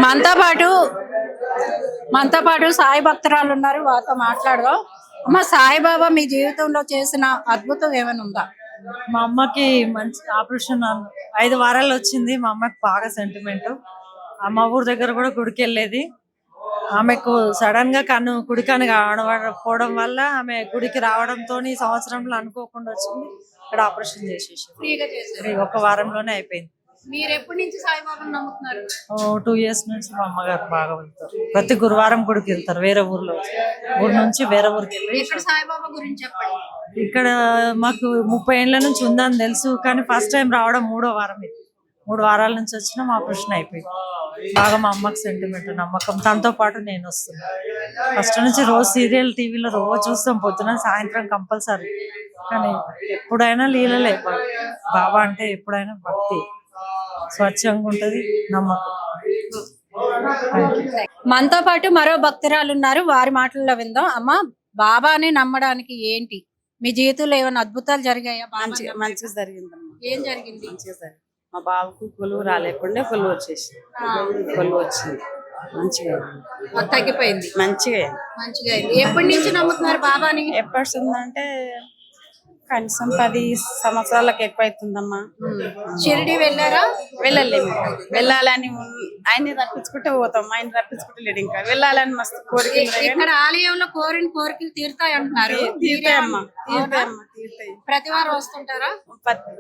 మనతో పాటు మనతో పాటు సాయి భక్తురాలు ఉన్నారు, వారితో మాట్లాడదాం. అమ్మ, సాయిబాబా మీ జీవితంలో చేసిన అద్భుతం ఏమైనా ఉందా? మా అమ్మకి మంచి ఆపరేషన్ 5 వారాలు వచ్చింది. మా అమ్మకి బాగా సెంటిమెంట్. మా ఊరు దగ్గర కూడా గుడికి వెళ్ళేది. ఆమెకు సడన్ గా కుడి కన్ను కావడం వల్ల ఆమె గుడికి రావడంతో సంవత్సరంలో అనుకోకుండా వచ్చింది. ఇక్కడ ఆపరేషన్ చేసేసి ఒక వారంలోనే అయిపోయింది. మీరు ఎప్పటి నుంచి సాయిబాబాను నమ్ముతున్నారు? 2 years నుంచి మా అమ్మగారు బాగా వెళ్తారు. ప్రతి గురువారం గుడికి వెళ్తారు. వేరే ఊరు నుంచి వేరే ఊరికి వెళ్ళి. సాయిబాబా గురించి చెప్పండి. ఇక్కడ మాకు 30 ఏళ్ల నుంచి ఉందని తెలుసు, కానీ ఫస్ట్ టైం రావడం 3వ వారం. 3 వారాల నుంచి వచ్చినా మా ఆపరేషన్ అయిపోయింది. బాగా మా అమ్మకి సెంటిమెంట్, నమ్మకం. తనతో పాటు నేను వస్తున్నాను. ఫస్ట్ నుంచి రోజు సీరియల్ టీవీలో రోజు చూస్తాం, పొద్దున సాయంత్రం కంపల్సరీ. కానీ ఎప్పుడైనా లీలలే. బాబా అంటే ఎప్పుడైనా భక్తి, స్వచ్ఛంగా ఉంటది, నమ్మకం. మనతో పాటు మరో భక్తురాలు ఉన్నారు, వారి మాటల్లో విందాం. అమ్మ, బాబాని నమ్మడానికి ఏంటి మీ జీవితంలో ఏమైనా అద్భుతాలు జరిగాయా? మంచిగా జరిగిందమ్మా. ఏం జరిగింది? మంచిగా జరిగింది. మా బాబుకు కొలువు రాలేకుండా కొలువు వచ్చేసి కొలువు వచ్చింది. మంచిగా తగ్గిపోయింది. మంచిగా ఎప్పటి నుంచి నమ్ముతున్నారు బాబాని? ఎప్పటి ఉందంటే కనీసం 10 సంవత్సరాలకు ఎక్కువ అవుతుందమ్మా. షిరిడి వెళ్ళారా? వెళ్ళలేము. వెళ్ళాలని ఆయన్ని రప్పించుకుంటే పోతాం. ఆయన రప్పించుకుంటే లేడు. ఇంకా వెళ్ళాలని మస్తు కోరిక. ఇక్కడ ఆలయంలో కోరిన కోరికలు తీరుతాయి అంటున్నారు. తీరుతాయమ్మా. ప్రతి వారం వస్తుంటారా?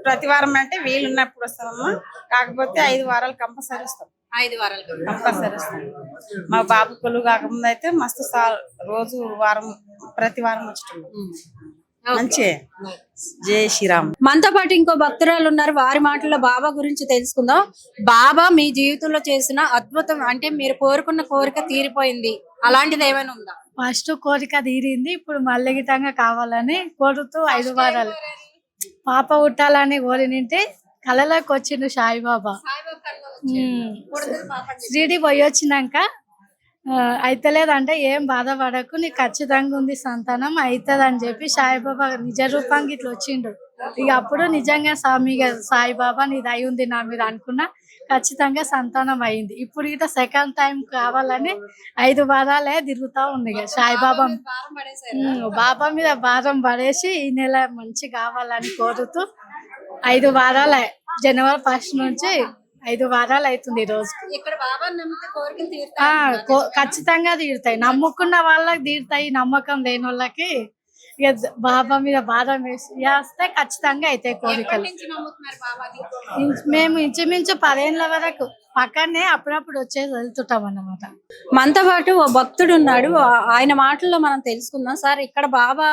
ప్రతి వారం అంటే వీలున్నప్పుడు వస్తామమ్మా. కాకపోతే 5 వారాలు కంపల్సరీ వస్తాం. 5 వారాలు కంపల్సరీ వస్తాం. మా బాబు కొలువు కాకముందు అయితే మస్తు రోజు ప్రతి వారం వచ్చేటోళ్ళం. మంచిగా. జై శ్రీరామ్. మనతో పాటు ఇంకో భక్తురాలు ఉన్నారు, వారి మాటల్లో బాబా గురించి తెలుసుకుందాం. బాబా మీ జీవితంలో చేసిన అద్భుతం అంటే మీరు కోరుకున్న కోరిక తీరిపోయింది, అలాంటిది ఏమైనా ఉందా? ఫస్ట్ కోరిక తీరింది. ఇప్పుడు మళ్ళీ గిట్టంగా కావాలని కోరుతూ 5 వారాలు పాప పుట్టాలని కోరినింటే కళలోకి వచ్చిండు సాయిబాబా. షిరిడి పోయి వచ్చినాక అయితలేదంటే ఏం బాధపడకు, నీకు ఖచ్చితంగా ఉంది సంతానం అవుతుంది అని చెప్పి సాయిబాబా నిజ రూపంగా ఇట్లా వచ్చిండు. ఇక అప్పుడు నిజంగా సాయిబాబా నీది అయి ఉంది నా మీద అనుకున్నా, ఖచ్చితంగా సంతానం అయింది. ఇప్పుడు ఇట సెకండ్ టైం కావాలని 5 వారాలే తిరుగుతా ఉంది. ఇక సాయిబాబా బాబా మీద భారం పడేసి ఈ నెల మంచి కావాలని కోరుతూ 5 వారాలే, జనవరి 1 నుంచి 5 వారాలు అవుతుంది. ఈ రోజు ఖచ్చితంగా తీరుతాయి. నమ్ముకున్న వాళ్ళకి తీరుతాయి, నమ్మకం లేని వాళ్ళకి ఇక బాబా మీద భారం వేస్తే ఖచ్చితంగా అవుతాయి కోరికలు. మేము ఇంచుమించు 10 ఏళ్ల వరకు పక్కనే అప్పుడప్పుడు వచ్చేది వెళ్తుంటాం అన్నమాట. మనతో పాటు ఓ భక్తుడు ఉన్నాడు, ఆయన మాటల్లో మనం తెలుసుకుందాం. సార్, ఇక్కడ బాబా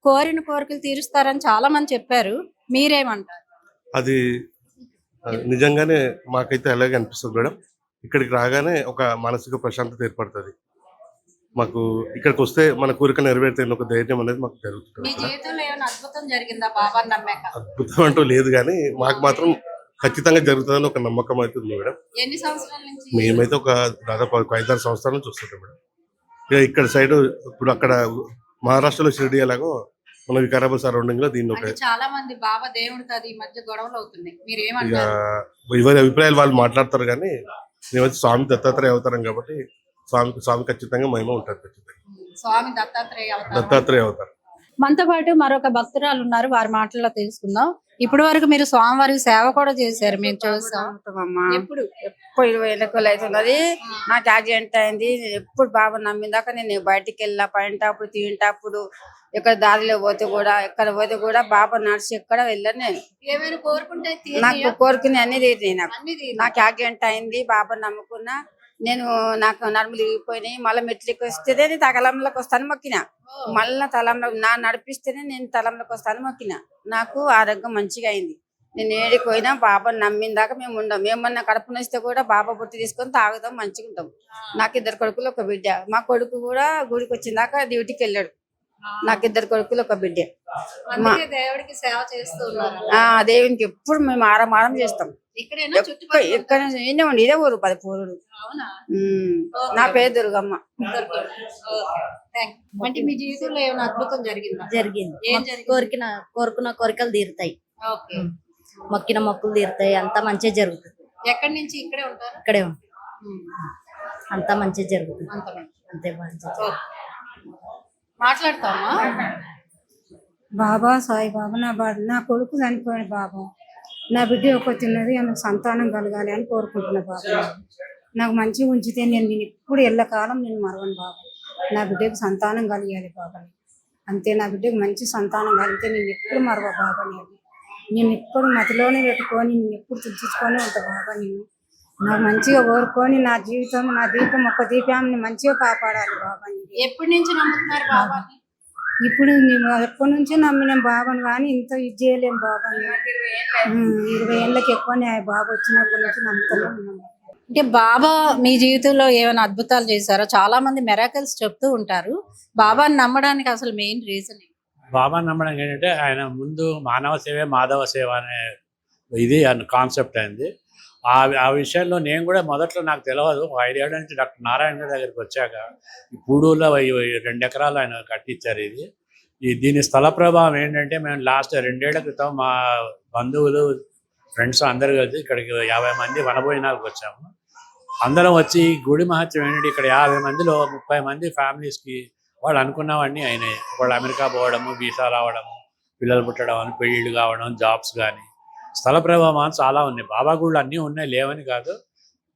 కోరిన కోరికలు తీరుస్తారని చాలా మంది చెప్పారు, మీరేమంటారు? అది నిజంగానే మాకైతే అలాగే అనిపిస్తుంది మేడం. ఇక్కడికి రాగానే ఒక మానసిక ప్రశాంతత ఏర్పడుతుంది. మాకు ఇక్కడికి వస్తే మన కోరిక నెరవేరుతాయని ఒక ధైర్యం అనేది మాకు జరుగుతుంది. అద్భుతం అంటూ లేదు, కానీ మాకు మాత్రం ఖచ్చితంగా జరుగుతుందని ఒక నమ్మకం అవుతుంది మేడం. మేమైతే దాదాపు 5-6 సంవత్సరాల నుంచి వస్తుంటాం మేడం. ఇక ఇక్కడ సైడ్ ఇప్పుడు అక్కడ మహారాష్ట్రలో షిరిడి ఎలాగో మన వికారాబాద్ సరౌండింగ్ లో దీన్ని చాలా మంది బాబా దేవుడితో ఈ మధ్య గొడవలు అవుతున్నాయి, ఎవరి అభిప్రాయాలు వాళ్ళు మాట్లాడతారు. కానీ మేమైతే స్వామి దత్తాత్రేయ అవతారం కాబట్టి స్వామి ఖచ్చితంగా మహిమ ఉంటుంది. ఖచ్చితంగా స్వామి దత్తాత్రేయ అవతారం. మనతో పాటు మరొక భక్తురాలు ఉన్నారు, వారి మాటల్లో తెలుసుకుందాం. ఇప్పటి వరకు మీరు స్వామివారికి సేవ కూడా చేశారు, మేము చూస్తాం. ఎప్పుడు 20 ఏళ్ళ అవుతున్నది. నాకు యాక్సిడెంట్ అయింది. ఎప్పుడు బాబా నమ్మిందాక నేను బయటికి వెళ్ళా, పడినప్పుడు తింటప్పుడు ఎక్కడ దారిలో పోతే కూడా ఎక్కడ పోతే కూడా బాబా నడిచి ఎక్కడ వెళ్ళాను. నేను నాకు కోరుకునే అన్ని తీరినాయి. నాకు యాక్సిడెంట్ అయింది, బాబా నమ్ముకున్నా. నాకు నడుములు తిరిగిపోయినాయి. మళ్ళీ మెట్లకి వస్తేనే నేను తలంలోకి వస్తాను మొక్కిన. మళ్ళీ తలంలో నడిపిస్తేనే నేను తలంలోకి వస్తాను మొక్కిన. నాకు ఆరోగ్యం మంచిగా అయింది. నేను ఏడికి పోయినా బాబా నమ్మిన దాకా మేము ఉండం. మేమన్నా కడుపు నొస్తే కూడా బాబా బొట్టి తీసుకొని తాగుతాం, మంచిగా ఉంటాం. నాకు 2 కొడుకులు 1 బిడ్డ. మా కొడుకు కూడా గుడికి వచ్చిన దాకా డ్యూటీకి వెళ్ళాడు. నాకు 2 కొడుకులు 1 బిడ్డ. దేవుడికి సేవ చేస్తున్నారు. దేవునికి ఎప్పుడు మేము ఆరం చేస్తాం. ఇక్కడ ఇదే ఊరు 10 పూరుడు. నా పేరు దుర్గమ్మ. అంటే మీ జీవితంలో ఏమైనా అద్భుతం జరిగిందా? జరిగింది. కోరుకున్న కోరికలు తీరుతాయి. మొక్కిన మొక్కులు తీరుతాయి, అంతా మంచిగా జరుగుతుంది. ఎక్కడి నుంచి ఇక్కడే ఉంటారు? ఇక్కడే ఉంటాం, అంతా మంచిగా జరుగుతుంది. అంతే మంచిగా. మాట్లాడతామా? బాబా సాయిబాబా నా కొడుకు చనిపోయాడు బాబా, నా బిడ్డ ఒక తిన్నది, ఆమెకు సంతానం కలగాలి అని కోరుకుంటున్నా బాబా. నాకు మంచిగా ఉంచితే నేను ఎప్పుడు ఎల్లకాలం నేను మరవను బాబా. నా బిడ్డకు సంతానం కలిగాలి బాబా, అంతే. నా బిడ్డకు మంచి సంతానం కలిగితే నేను ఎప్పుడు మరవ బాబా. నేను ఎప్పుడు మతిలోనే పెట్టుకొని నేను ఎప్పుడు తుంచుకొని ఉంటా బాబా. నాకు మంచిగా కోరుకొని నా జీవితం, నా దీపం, ఒక్క దీపాన్ని మంచిగా కాపాడాలి బాబా. ఎప్పటి నుంచి నమ్ముతున్నారు బాబాని? ఇప్పుడు మేము ఎప్పటి నుంచో నమ్మినాం బాబాను, కానీ ఇంత ఇది చేయలేం బాబా. 20 ఏళ్ళకి ఎక్కువనే బాబా వచ్చినప్పటి నుంచి నమ్ముతూనే ఉన్నాం. అంటే బాబా మీ జీవితంలో ఏమైనా అద్భుతాలు చేశారో? చాలా మంది మెరాకిల్స్ చెప్తూ ఉంటారు. బాబాని నమ్మడానికి అసలు మెయిన్ రీజన్ బాబా నమ్మడం ఏంటంటే ఆయన ముందు మానవ సేవే మాధవ సేవ అనే ఇది కాన్సెప్ట్ అయింది. ఆ విషయంలో నేను కూడా మొదట్లో నాకు తెలియదు. 5 ఏళ్ల నుంచి డాక్టర్ నారాయణ గారి దగ్గరికి వచ్చాక ఈ పూడూరులో 2 ఎకరాలు ఆయన కట్టించారు. దీని స్థల ప్రభావం ఏంటంటే, మేము లాస్ట్ 2 ఏళ్ల క్రితం మా బంధువులు ఫ్రెండ్స్ అందరు కలిసి ఇక్కడికి 50 మంది వనభోజనాలకు వచ్చాము. అందరం వచ్చి గుడి మహత్యం ఏంటంటే, ఇక్కడ 50 మందిలో 30 మంది ఫ్యామిలీస్కి వాళ్ళు అనుకున్నవన్నీ అయినాయి. వాళ్ళు అమెరికా పోవడము, వీసా రావడము, పిల్లలు పుట్టడం అని, పెళ్ళిళ్ళు కావడం, జాబ్స్ కానీ. స్థల ప్రభావం చాలా ఉన్నాయి. బాబా గుళ్ళు అన్నీ ఉన్నాయి, లేవని కాదు.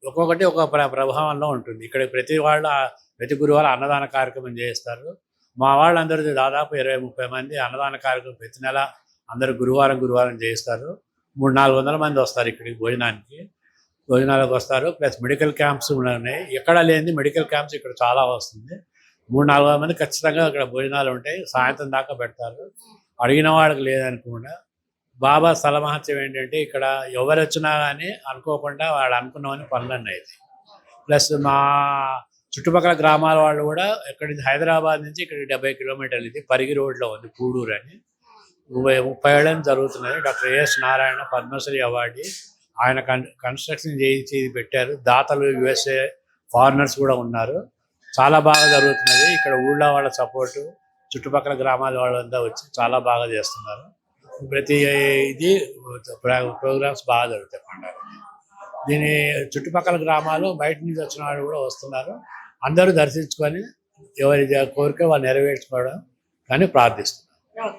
ఒక్కొక్కటి ఒక ప్రభావంలో ఉంటుంది. ఇక్కడ ప్రతి గురువారం అన్నదాన కార్యక్రమం చేస్తారు. మా వాళ్ళందరూ దాదాపు 20-30 మంది అన్నదాన కార్యక్రమం ప్రతి నెల అందరూ గురువారం చేస్తారు. 300-400 మంది వస్తారు ఇక్కడికి భోజనాలకు వస్తారు. ప్లస్ మెడికల్ క్యాంప్స్ ఉన్నాయి. ఎక్కడ లేని మెడికల్ క్యాంప్స్ ఇక్కడ చాలా వస్తుంది. 300-400 మంది ఖచ్చితంగా ఇక్కడ భోజనాలు ఉంటాయి. సాయంత్రం దాకా పెడతారు. అడిగిన వాళ్ళకి లేదనుకుండా. బాబా స్థల మహత్యం ఏంటంటే, ఇక్కడ ఎవరు వచ్చినా కానీ అనుకోకుండా వాళ్ళు అనుకున్నవని పనులన్నీ అవుతాయి. ప్లస్ మా చుట్టుపక్కల గ్రామాల వాళ్ళు కూడా ఎక్కడి నుంచి, హైదరాబాద్ నుంచి ఇక్కడ 70 కిలోమీటర్లు, ఇది పరిగి రోడ్లో ఉంది పూడూరు అని. 30 ఏళ్ళని జరుగుతున్నది. Doctor A S Narayana Padmashri award ఆయన కన్స్ట్రక్షన్ చేయించి ఇది పెట్టారు. దాతలు USA ఫారినర్స్ కూడా ఉన్నారు. చాలా బాగా జరుగుతున్నది. ఇక్కడ ఊళ్ళో వాళ్ళ సపోర్టు, చుట్టుపక్కల గ్రామాల వాళ్ళంతా వచ్చి చాలా బాగా చేస్తున్నారు. ప్రతి ఇది ప్రోగ్రామ్స్ బాగా జరుగుతాయి పండుగ. దీని చుట్టుపక్కల గ్రామాలు, బయట నుంచి వచ్చిన వాళ్ళు కూడా వస్తున్నారు. అందరూ దర్శించుకొని ఎవరి కోరిక వాళ్ళు నెరవేర్చుకోవడం కానీ ప్రార్థిస్తున్నారు.